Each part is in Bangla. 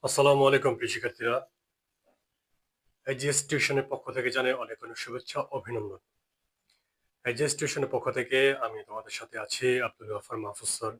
আসসালামু আলাইকুম প্রিয় শিক্ষার্থীরা। এজিএস টিউশনের পক্ষ থেকে জানাই অনেক অনেক শুভেচ্ছা ও অভিনন্দন। এজিএস টিউশনের পক্ষ থেকে আমি তোমাদের সাথে আছি আব্দুল গফফার মাহফুজ স্যার।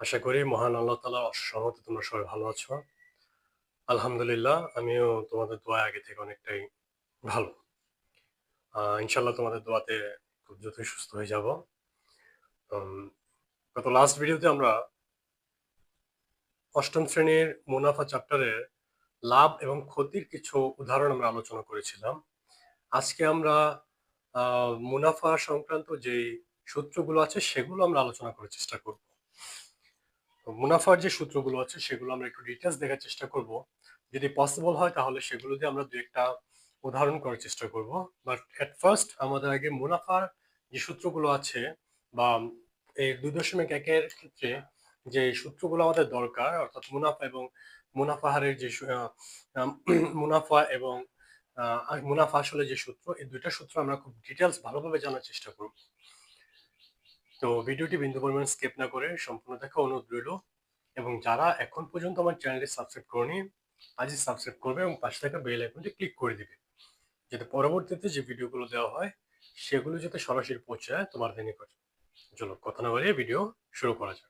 আশা করি মহান আল্লাহ তাআলার অশেষ রহমতে তোমরা সবাই ভালো আছো। আলহামদুলিল্লাহ আমিও তোমাদের দোয়ায় আগে থেকে অনেকটাই ভালো। ইনশাআল্লাহ তোমাদের দোয়াতে খুব দ্রুতই সুস্থ হয়ে যাব। উম গত লাস্ট ভিডিওতে আমরা ৮ম শ্রেণীর মুনাফা চ্যাপ্টারের লাভ এবং ক্ষতির কিছু উদাহরণ আমরা আলোচনা করেছিলাম। আজকে আমরা মুনাফা সংক্রান্ত যেই সূত্রগুলো আছে সেগুলো আমরা আলোচনা করার চেষ্টা করব। তো মুনাফার যে সূত্রগুলো আছে সেগুলো আমরা একটু ডিটেইলস দেখার চেষ্টা করব। যদি পসিবল হয় তাহলে সেগুলো দিয়ে আমরা ২-১ টা উদাহরণ করার চেষ্টা করব। বাট এট ফার্স্ট আমাদের আগে মুনাফার যে সূত্রগুলো আছে বা এই ২.১ এর ক্ষেত্রে যে সূত্রগুলো আমাদের দরকার অর্থাৎ মুনাফা এবং মুনাফা হারের যে মুনাফা এবং মুনাফা আসলে যে সূত্র এই ২ টা সূত্র আমরা খুব ডিটেইলস ভালোভাবে জানার চেষ্টা করব। তো ভিডিওটি বিন্দু পরিমাণ স্কিপ না করে সম্পূর্ণ দেখার অনুরোধ রইল এবং যারা এখন পর্যন্ত আমার চ্যানেলটি সাবস্ক্রাইব করনি আজই সাবস্ক্রাইব করবে এবং পাশে থাকা বেল আইকনটি ক্লিক করে দিবে যাতে পরবর্তীতে যে ভিডিওগুলো দেওয়া হয় সেগুলো যাতে সরাসরি পৌঁছায় তোমাদের নিকট। চলো কথা না বাড়িয়ে ভিডিও শুরু করা যাক।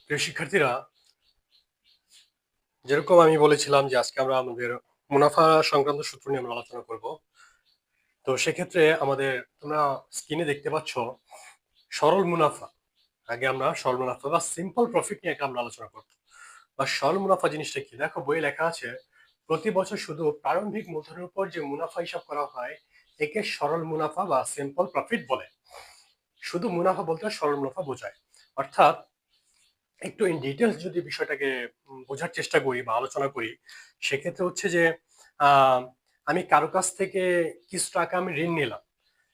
প্রিয় শিক্ষার্থীরা, যেরকম আমি বলেছিলাম যে আজকে আমরা আমাদের মুনাফা সংক্রান্ত সূত্র নিয়ে আমরা আলোচনা করব। তো সেক্ষেত্রে আমাদের তোমরা স্ক্রিনে দেখতে পাচ্ছ সরল মুনাফা। আগে আমরা সরল মুনাফা বা সিম্পল প্রফিট নিয়ে আমরা আলোচনা করব। বা সরল মুনাফা জিনিসটা কি? দেখো বইয়ে লেখা আছে প্রতি বছর শুধু প্রারম্ভিক মূলধনের উপর যে মুনাফা হিসাব করা হয় একে সরল মুনাফা বা সিম্পল প্রফিট বলে। শুধু মুনাফা বলতে সরল মুনাফা বোঝায়। অর্থাৎ একটু ইন ডিটেলস যদি বিষয়টাকে বোঝার চেষ্টা করি বা আলোচনা করি সেক্ষেত্রে হচ্ছে যে আহ, আমি কারো কাছ থেকে কিছু টাকা আমি ঋণ নিলাম।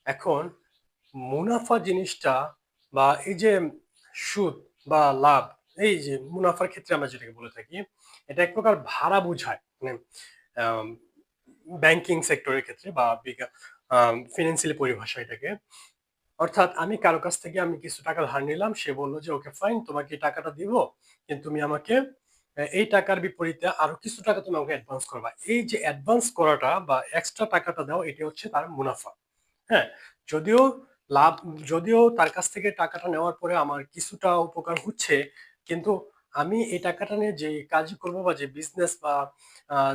এখন মুনাফা জিনিসটা বা এই যে সুদ বা লাভ, এই যে মুনাফার ক্ষেত্রে আমরা যেটাকে বলে থাকি এটা এক প্রকার ভাড়া বোঝায়, মানে ব্যাংকিং সেক্টরের ক্ষেত্রে বা ফিনান্সিয়াল পরিভাষা এটাকে। অর্থাৎ আমি কারো কাছ থেকে আমি কিছু টাকা ধার নিলাম, সে বললো যে ওকে ফাইন তোমাকে এই টাকাটা দিব, কিন্তু তুমি আমাকে এই টাকার বিপরীতে আরো কিছু টাকা তুমি আমাকে অ্যাডভান্স করবা। এই যে অ্যাডভান্স করাটা বা এক্সট্রা টাকাটা দাও এটা হচ্ছে তার মুনাফা। হ্যাঁ, যদিও লাভ, যদিও তার কাছ থেকে টাকাটা নেওয়ার পরে আমার কিছুটা উপকার হচ্ছে, কিন্তু আমি এই টাকাটা নিয়ে যে কাজই করবো বা যে বিজনেস বা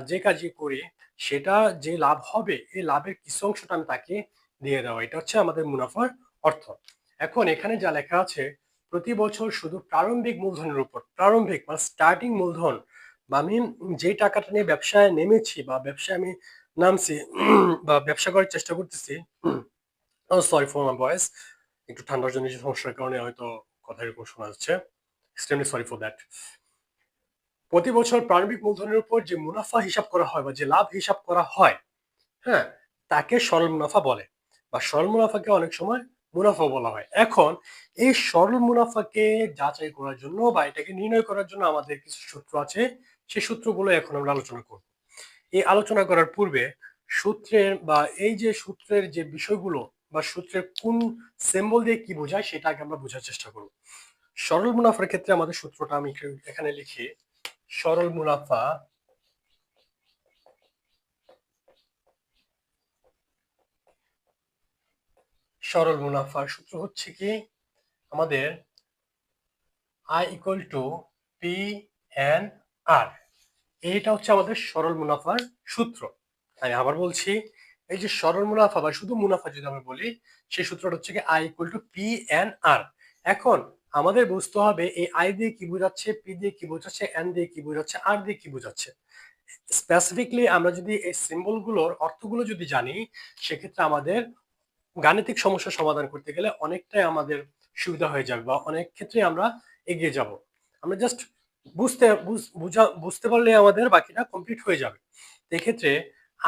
যে কাজই করি সেটা যে লাভ হবে এই লাভের কিছু অংশটা আমি তাকে দিয়ে দেওয়া, এটা হচ্ছে আমাদের মুনাফার অর্থ। এখন এখানে যা লেখা আছে প্রতি বছর শুধু প্রারম্ভিক মূলধনের উপর, প্রারম্ভিক বা স্টার্টিং মূলধন বা আমি যে টাকাটা নিয়ে ব্যবসায় নেমেছি বা ব্যবসায় আমি নামছি বা ব্যবসা করার চেষ্টা করতেছি। সরি ফর মাই ভয়েস, একটু ঠান্ডার জন্য সমস্যার কারণে হয়তো কথা এরকম শোনা যাচ্ছে। Extremely sorry for that. প্রতি বছর প্রারম্ভিক মূলধনের উপর যে মুনাফা হিসাব করা হয় বা যে লাভ হিসাব করা হয়, হ্যাঁ, তাকে সরল মুনাফা বলে বা সরল মুনাফাকে অনেক সময় মুনাফা বলা হয়। এখন এই সরল মুনাফাকে যাচাই করার জন্য বা এটাকে নির্ণয় করার জন্য আমাদের কিছু সূত্র আছে, সেই সূত্রগুলো এখন আমরা আলোচনা করব। এই আলোচনা করার পূর্বে সূত্রের বা এই যে সূত্রের যে বিষয়গুলো বা সূত্রের কোন সিম্বল দিয়ে কি বোঝায় সেটা আগে আমরা বোঝার চেষ্টা করব। সরল মুনাফার ক্ষেত্রে আমাদের সূত্রটা আমি এখানে লিখি। সরল মুনাফা, সরল মুনাফার সূত্র হচ্ছে কি আমাদের I equal to P N R. এইটা হচ্ছে আমাদের সরল মুনাফার সূত্র। আমি আবার বলছি, এই যে সরল মুনাফা বা শুধু মুনাফা যদি আমরা বলি সেই সূত্রটা হচ্ছে কি I equal to P N R. এখন আমাদের বুঝতে হবে এই আই দিয়ে কি বোঝাচ্ছে, পি দিয়ে কি বোঝাচ্ছে, এন দিয়ে কি বোঝাচ্ছে, আর দিয়ে কি বোঝাচ্ছে। স্পেসিফিকলি আমরা যদি এই সিম্বল গুলোর অর্থগুলো যদি জানি সেক্ষেত্রে আমাদের গাণিতিক সমস্যা সমাধান করতে গেলে অনেকটাই আমাদের সুবিধা হয়ে যাবে বা অনেক ক্ষেত্রে আমরা এগিয়ে যাব। আমরা জাস্ট বুঝতে পারলে আমাদের বাকিটা কমপ্লিট হয়ে যাবে। এক্ষেত্রে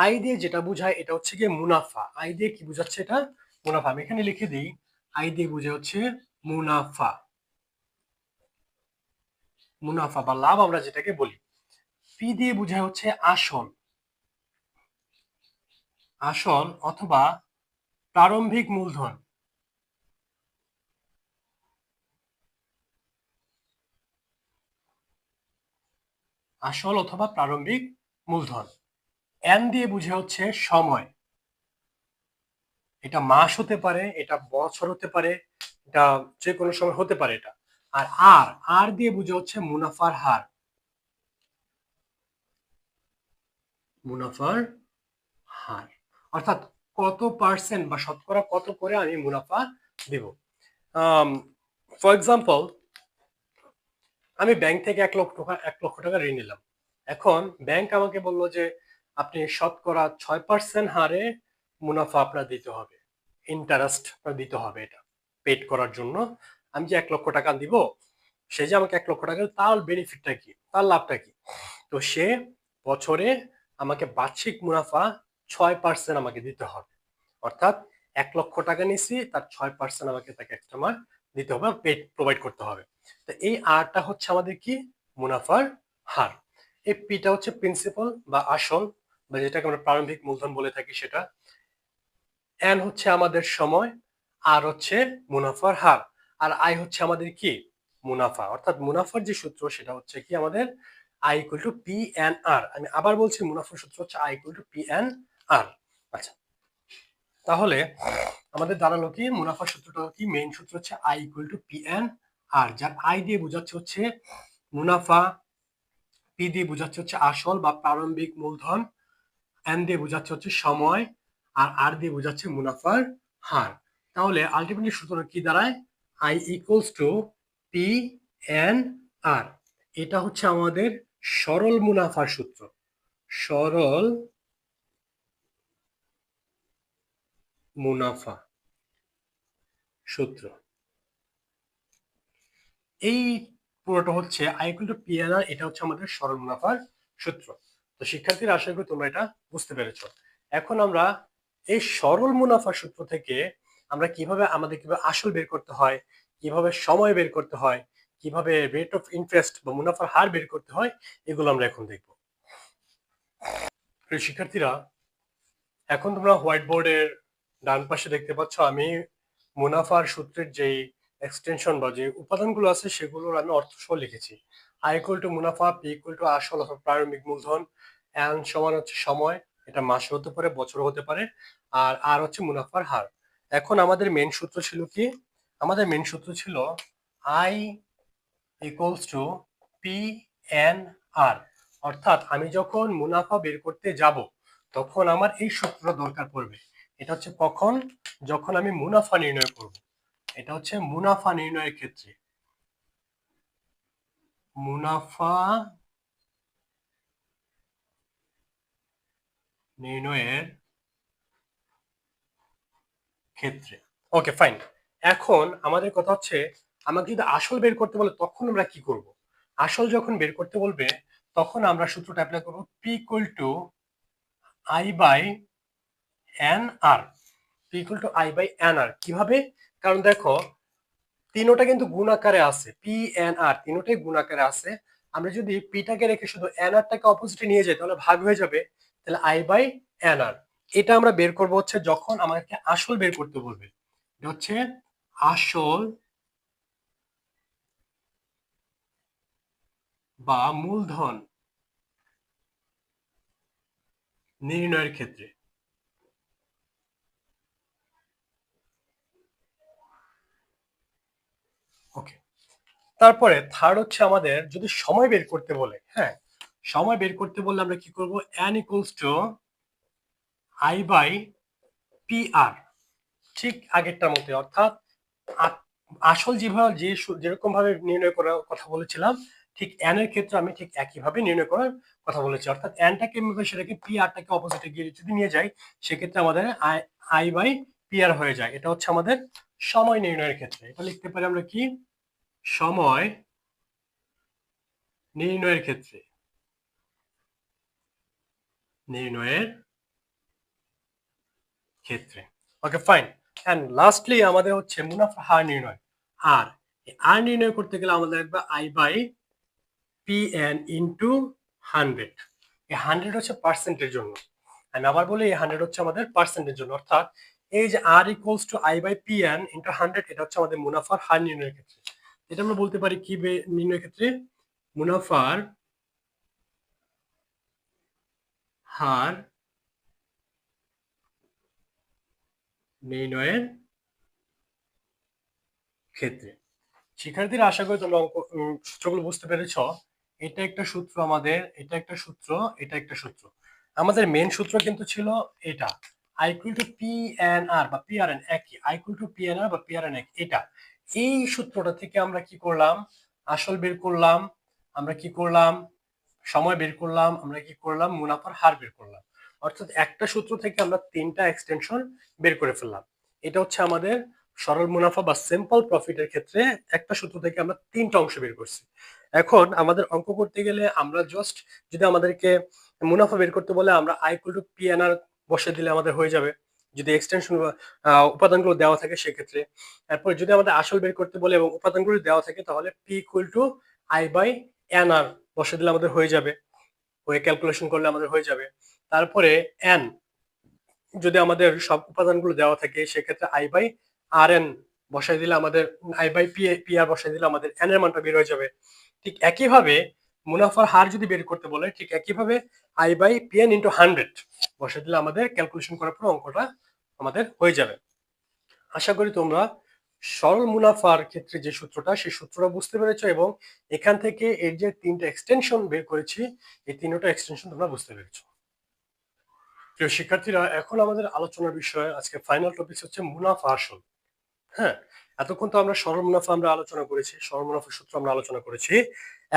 আই দিয়ে যেটা বোঝায় এটা হচ্ছে গিয়ে মুনাফা। আই দিয়ে কি বোঝাচ্ছে? এটা মুনাফা। আমি এখানে লিখে দিই আই দিয়ে বোঝায় হচ্ছে মুনাফা, মুনাফা বা লাভ আমরা যেটাকে বলি। পি দিয়ে বোঝায় হচ্ছে আসল, আসল অথবা প্রারম্ভিক মূলধন। আসল অথবা প্রারম্ভিক মূলধন। এন দিয়ে বুঝে হচ্ছে সময়। এটা মাস হতে পারে, এটা বছর হতে পারে, এটা যে কোনো সময় হতে পারে এটা। আর আর আর দিয়ে বুঝে হচ্ছে মুনাফার হার। মুনাফার হার অর্থাৎ কত পার্সেন্ট বা শতকরা কত করে আমি মুনাফা দেব। ফর এক্সাম্পল, আমি ব্যাংক থেকে 1 লক্ষ টাকা ঋণ নিলাম। এখন ব্যাংক আমাকে বললো যে আপনি শতকরা 6% হারে মুনাফা আপনার দিতে হবে, ইন্টারেস্ট দিতে হবে। এটা পেড করার জন্য আমি যে 1 লক্ষ টাকা দিব, সে যে আমাকে 1 লক্ষ টাকা, তার বেনিফিটটা কি, তার লাভটা কি? তো সে বছরে আমাকে বার্ষিক মুনাফা 6% আমাকে দিতে হবে। অর্থাৎ 1 লক্ষ টাকা নিছি, তার 6% আমাকে তাকে এক্সট্রা মার্ক দিতে হবে, পেড প্রোভাইড করতে হবে। তো এই আরটা হচ্ছে আমাদের কি, মুনাফার হার। এই পিটা হচ্ছে প্রিন্সিপাল বা আসল, বা যেটাকে আমরা প্রারম্ভিক মূলধন বলে থাকি সেটা। এন হচ্ছে আমাদের সময়, আর হচ্ছে মুনাফার হার, আর আই হচ্ছে আমাদের কি, মুনাফা। অর্থাৎ মুনাফার যে সূত্র সেটা হচ্ছে কি আমাদের I equal to P N R. আমি আবার বলছি, মুনাফার সূত্র হচ্ছে I equal to P N R. আচ্ছা, তাহলে আমাদের দাঁড়ালো কি, মুনাফার সূত্রটা কি, মেইন সূত্র হচ্ছে I equal to P N R, যার আই দিয়ে বোঝাচ্ছে হচ্ছে মুনাফা, পি দিয়ে বোঝাচ্ছে হচ্ছে আসল বা প্রারম্ভিক মূলধন, এন দিয়ে বোঝাচ্ছে হচ্ছে সময়, আর আর দিয়ে বোঝাচ্ছে মুনাফার হার। তাহলে আলটিমেটলি সূত্র কি দাঁড়ায়, I equals to P N R. এটা হচ্ছে আমাদের সরল মুনাফার সূত্র। সরল মুনাফা সূত্র। এই পুরোটা হচ্ছে I equal to P N R, এটা হচ্ছে আমাদের সরল মুনাফার সূত্র। তো শিক্ষার্থীরা, আশা করি তোমরা এটা বুঝতে পেরেছো। এখন আমরা এই সরল মুনাফার সূত্র থেকে আমরা কিভাবে আসল বের করতে হয়, কিভাবে সময় বের করতে হয়, কিভাবে রেট অফ ইন্টারেস্ট বা মুনাফার হার বের করতে হয়, এগুলো আমরা এখন দেখব। প্রিয় শিক্ষার্থীরা, এখন তোমরা হোয়াইট বোর্ডের ডান পাশে দেখতে পাচ্ছ আমি মুনাফার সূত্রের যেই এক্সটেনশন বা যে উপাদানগুলো আছে সেগুলোর আমি অর্থ সহ লিখেছি। আই ইকুয়াল টু মুনাফা, পি ইকুয়াল টু আসল অথবা প্রারম্ভিক মূলধন, এন সমান হচ্ছে সময়, এটা মাসে হতে পারে, বছর হতে পারে, আর আর হচ্ছে মুনাফার হার। এখন আমাদের মেন সূত্র ছিল কি, আমাদের মেন সূত্র ছিল I equals to P N R. অর্থাৎ আমি যখন মুনাফা বের করতে যাব তখন আমার এই সূত্র দরকার পড়বে। এটা হচ্ছে কখন, যখন আমি মুনাফা নির্ণয় করব। এটা হচ্ছে মুনাফা নির্ণয়ের ক্ষেত্রে। মুনাফা নির্ণয়ের ক্ষেত্রে। ওকে, ফাইন। এখন আমাদের কথা হচ্ছে, আমাকে যদি আসল বের করতে বলে তখন আমরা কি করব? আসল যখন বের করতে বলবে তখন আমরা সূত্রটা অ্যাপ্লাই করব, P equal to I by N R. P equal to I by N R কিভাবে? কারণ দেখো, তিনোটা কিন্তু গুণ আকারে আছে, পি এন আর তিনোটাই গুণ আকারে আছে। আমরা যদি পিটাকে রেখে শুধু এন আরটাকে অপোজিটে নিয়ে যাই তাহলে ভাগ হয়ে যাবে, তাহলে আই বাই এন আর। এটা আমরা বের করব হচ্ছে যখন আমাকে আসল বের করতে বলবে। এটা হচ্ছে আসল বা মূলধন নির্ণয়ের ক্ষেত্রে। ওকে, তারপরে থার্ড হচ্ছে আমাদের যদি সময় বের করতে বলে, হ্যাঁ, সময় বের করতে বললে আমরা কি করব, N equals to I by P R. ঠিক আগেরটার মতো, অর্থাৎ আসল যেভাবে যেরকম ভাবে নির্ণয় করার কথা বলেছিলাম, ঠিক এন এর ক্ষেত্রে আমি ঠিক একইভাবে নির্ণয় করার কথা বলেছি। অর্থাৎ এনটাকে সেটাকে পি আরটাকে অপোজিটে গিয়ে যদি নিয়ে যাই, সেক্ষেত্রে আমাদের আই আই বাই পি আর হয়ে যায়। এটা হচ্ছে আমাদের সময় নির্ণয়ের ক্ষেত্রে। এটা লিখতে পারি আমরা কি, সময় নির্ণয়ের ক্ষেত্রে। নির্ণয়ের ক্ষেত্রে। ওকে, ফাইন। এন্ড লাস্টলি আমাদের হচ্ছে মুনাফা হার নির্ণয়। আর আর নির্ণয় করতে গেলে আমাদের লাগবে I by P N into 100। এই 100 হচ্ছে পার্সেন্টের জন্য। আমি আবার বলি এই 100 হচ্ছে আমাদের পার্সেন্টের জন্য, অর্থাৎ এই যে R equals to I by P N into 100, এটা হচ্ছে আমাদের মুনাফার হার নির্ণয়ের ক্ষেত্রে। এটা আমরা বলতে পারি কি নির্ণয়ের ক্ষেত্রে, মুনাফার হার নির্ণয়ের ক্ষেত্রে। শিক্ষার্থীরা আশা করি তোমরা সূত্রগুলো বুঝতে পেরেছ। এটা একটা সূত্র আমাদের, এটা একটা সূত্র, এটা একটা সূত্র। আমাদের মেন সূত্র কিন্তু ছিল এটা, I equal to P N R বা পি আর এন একই, I equal to P N R বা পি আর এন এক, এটা। এই সূত্রটা থেকে আমরা কি করলাম, আসল বের করলাম, আমরা কি করলাম, সময় বের করলাম, আমরা কি করলাম, মুনাফার হার বের করলাম। অর্থাৎ একটা সূত্র থেকে আমরা 3টা এক্সটেনশন বের করে ফেললাম। এটা হচ্ছে আমাদের সরল মুনাফা বা সিম্পল প্রফিটের ক্ষেত্রে একটা সূত্র থেকে আমরা 3টা অংশ বের করছি। এখন আমাদের অঙ্ক করতে গেলে আমরা জাস্ট, যদি আমাদেরকে মুনাফা বের করতে বলে আমরা I equal to P N R বসে দিলে আমাদের হয়ে যাবে, যদি এক্সটেনশন উপাদানগুলো দেওয়া থাকে সেক্ষেত্রে। তারপর যদি আমাদের আসল বের করতে বলে এবং উপাদানগুলো দেওয়া থাকে তাহলে P equal to I by N R বসে দিলে আমাদের হয়ে যাবে, ওয়ে ক্যালকুলেশন করলে আমাদের হয়ে যাবে। তারপরে এন যদি আমাদের সব উপাদানগুলো দেওয়া থাকে সেক্ষেত্রে আই বাই আর এন বসাই দিলে আমাদের, আই বাই পি আর বসাই দিলে আমাদের এন এর মানটা বের হয়ে যাবে। ঠিক একইভাবে মুনাফার হার যদি বের করতে বলে, ঠিক একইভাবে I by P N into 100 বসাই দিলে আমাদের ক্যালকুলেশন করার পর অঙ্কটা আমাদের হয়ে যাবে। আশা করি তোমরা সরল মুনাফার ক্ষেত্রে যে সূত্রটা, সেই সূত্রটা বুঝতে পেরেছো এবং এখান থেকে এর যে 3টা এক্সটেনশন বের করেছি, এই 3টা এক্সটেনশন তোমরা বুঝতে পেরেছো। প্রিয় শিক্ষার্থীরা, এখন আমাদের আলোচনার বিষয়, আজকে ফাইনাল টপিক হচ্ছে মুনাফা আসল। হ্যাঁ, এতক্ষণ তো আমরা সরল মুনাফা আমরা আলোচনা করেছি, সরল মুনাফার সূত্র আমরা আলোচনা করেছি।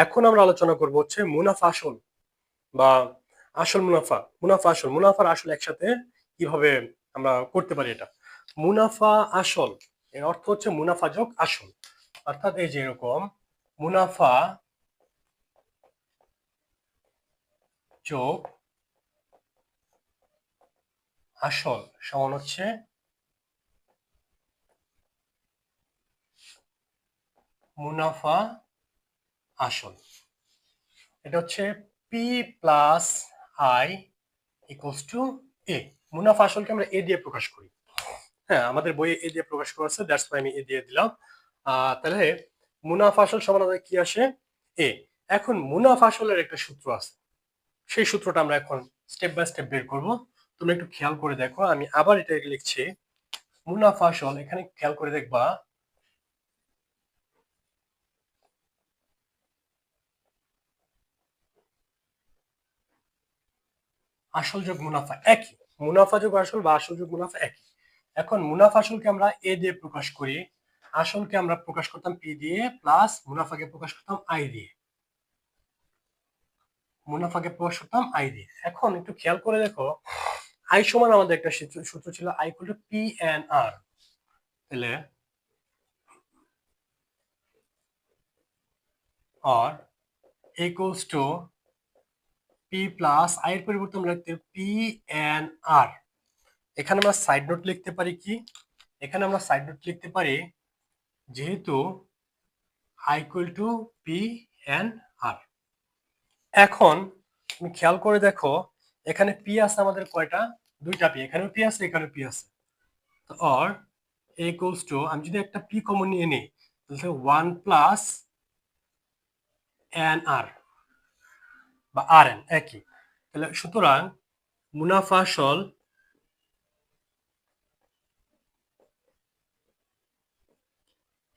এখন আমরা আলোচনা করব হচ্ছে মুনাফা আসল বা আসল মুনাফা, মুনাফা আসল, মুনাফার আসল একসাথে কিভাবে আমরা করতে পারি এটা। মুনাফা আসল এর অর্থ হচ্ছে মুনাফা যোগ আসল, অর্থাৎ এই যে এরকম মুনাফা যোগ আসল সমান হচ্ছে মুনাফা আসল। এটা হচ্ছে P plus I equals to A. মুনাফা আসলকে আমরা এ দিয়ে প্রকাশ করি। হ্যাঁ, আমাদের বইয়ে এ দিয়ে প্রকাশ করা আছে, দ্যাটস ওয়াই আমি এ দিয়ে দিলাম। তাহলে মুনাফা আসল সমান আমাদের কি আসে, এ। এখন মুনাফা আসলের একটা সূত্র আছে, সেই সূত্রটা আমরা এখন স্টেপ বাই স্টেপ বের করব। তুমি একটু খেয়াল করে দেখো, আমি আবার এটা লিখছি, মুনাফা আসল। এখানে খেয়াল করে দেখবা আসল যোগ মুনাফা একই, মুনাফা যোগ আসল বা আসল যোগ মুনাফা একই। এখন মুনাফা আসলকে আমরা এ দিয়ে প্রকাশ করি, আসলকে আমরা প্রকাশ করতাম পি দিয়ে, প্লাস মুনাফাকে প্রকাশ করতাম আই দিয়ে, মুনাফাকে প্রকাশ করতাম আই দিয়ে। এখন একটু খেয়াল করে দেখো, আই সমান আমাদের একটা সূত্র ছিল, I equal to P N R. তাহলে R equals to P plus I এর পরিবর্তে আমরা লিখতে পি এন আর। এখানে আমরা সাইড নোট লিখতে পারি কি, এখানে আমরা সাইড নোট লিখতে পারি, যেহেতু I equal to P N R. এখন তুমি খেয়াল করে দেখো, এখানে পি আছে আমাদের কয়টা, 2টা পি, এখানেও পি আছে এখানেও পি আছে। তো আর ইকুয়ালস টু, আমি যদি একটা পি কমন নিয়ে নিই তাহলে 1 প্লাস এন আর বা আর এন একই। তাহলে সুতরাং মুনাফা আসল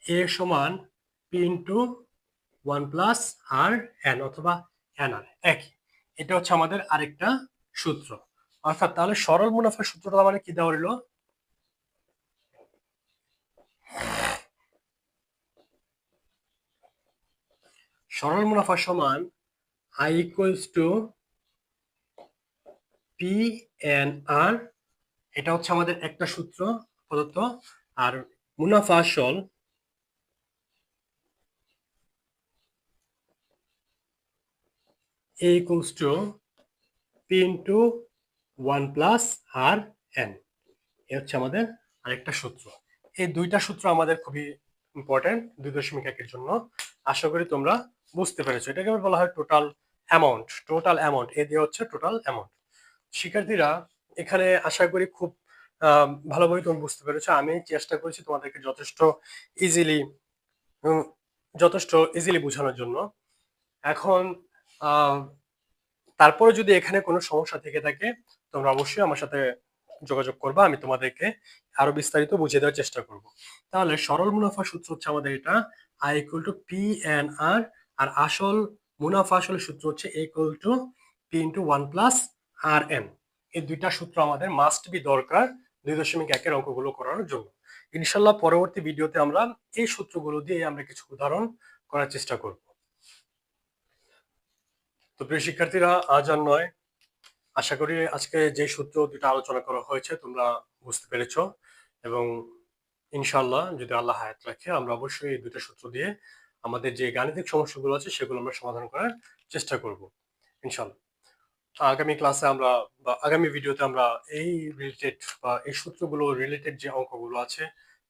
এ সমান P into 1 plus R N অথবা এন আর একই। এটা হচ্ছে আমাদের আরেকটা সূত্র। অর্থাৎ তাহলে সরল মুনাফার সূত্রটা মানে কি দেওয়া হলো, সরল মুনাফা সমান I equals to P N R, এটা হচ্ছে আমাদের একটা সূত্র প্রদত্ত। আর মুনাফা আসল A equals to P into 1 plus R N, এ হচ্ছে আমাদের আরেকটা সূত্র। এই 2টা সূত্র আমাদের খুবই ইম্পর্টেন্ট 2.1 এর জন্য। আশা করি তোমরা বুঝতে পেরেছো। এটাকে বলা হয় টোটাল অ্যামাউন্ট, টোটাল অ্যামাউন্ট, এ দিয়ে হচ্ছে টোটাল অ্যামাউন্ট। শিক্ষার্থীরা, এখানে আশা করি খুব ভালোভাবে তুমি বুঝতে পেরেছো। আমি চেষ্টা করেছি তোমাদেরকে ইজিলি উম যথেষ্ট ইজিলি বোঝানোর জন্য। এখন আ তারপরে যদি এখানে কোনো সমস্যা থেকে থাকে, তোমরা অবশ্যই আমার সাথে যোগাযোগ করবা। আমি তোমাদেরকে আরো বিস্তারিত বুঝিয়ে দেওয়ার চেষ্টা করব। তাহলে সরল মুনাফা সূত্র হচ্ছে আমাদের এটা I = P/N/R, আর আসল মুনাফা আসলে সূত্র হচ্ছে A = P/1 + Rn। এই ২ টা সূত্র আমাদের মাস্ট বি দরকার ২.১ এর অঙ্কগুলো করার জন্য। ইনশাআল্লাহ পরবর্তী ভিডিওতে আমরা এই সূত্রগুলো দিয়ে আমরা কিছু উদাহরণ করার চেষ্টা করব। তো প্রিয় শিক্ষার্থীরা, আজ আর নয়, আশা করি আজকে যে সূত্র ২টা আলোচনা করা হয়েছে তোমরা বুঝতে পেরেছো, এবং ইনশাআল্লাহ যদি আল্লাহ হায়াত রাখে আমরা অবশ্যই এই ২টা সূত্র দিয়ে আমাদের যে গাণিতিক সমস্যাগুলো আছে সেগুলো আমরা সমাধান করার চেষ্টা করব ইনশাআল্লাহ। আগামী ক্লাসে আমরা বা আগামী ভিডিওতে আমরা এই রিলেটেড বা এই সূত্রগুলো রিলেটেড যে অঙ্কগুলো আছে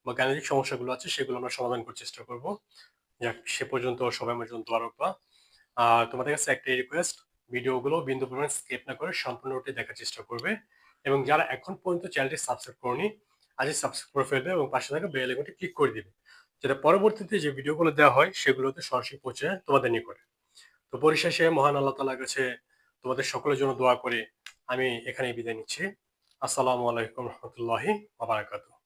বা গাণিতিক সমস্যাগুলো আছে সেগুলো আমরা সমাধান করার চেষ্টা করব। যাক, সে পর্যন্ত সবাই আমার জন্য দোয়া রাখবা। আর তোমাদের কাছে একটাই রিকোয়েস্ট, ভিডিওগুলো বিন্দু পরিমাণ স্কিপ না করে সম্পূর্ণটি দেখার চেষ্টা করবে, এবং যারা এখন পর্যন্ত চ্যানেলটি সাবস্ক্রাইব করনি আজই সাবস্ক্রাইব করে ফেলবে এবং পাশে থাকা বেল আইকনটি ক্লিক করে দিবে, যাতে পরবর্তীতে যে ভিডিওগুলো দেওয়া হয় সেগুলোতে সরাসরি পৌঁছে যায় তোমাদের নিকটে। তো পরিশেষে মহান আল্লাহ তাআলার কাছে তোমাদের সকলের জন্য দোয়া করে আমি এখানেই বিদায় নিচ্ছি। আসসালামু আলাইকুম রহমতুল্লাহি ওয়া বারাকাতুহু।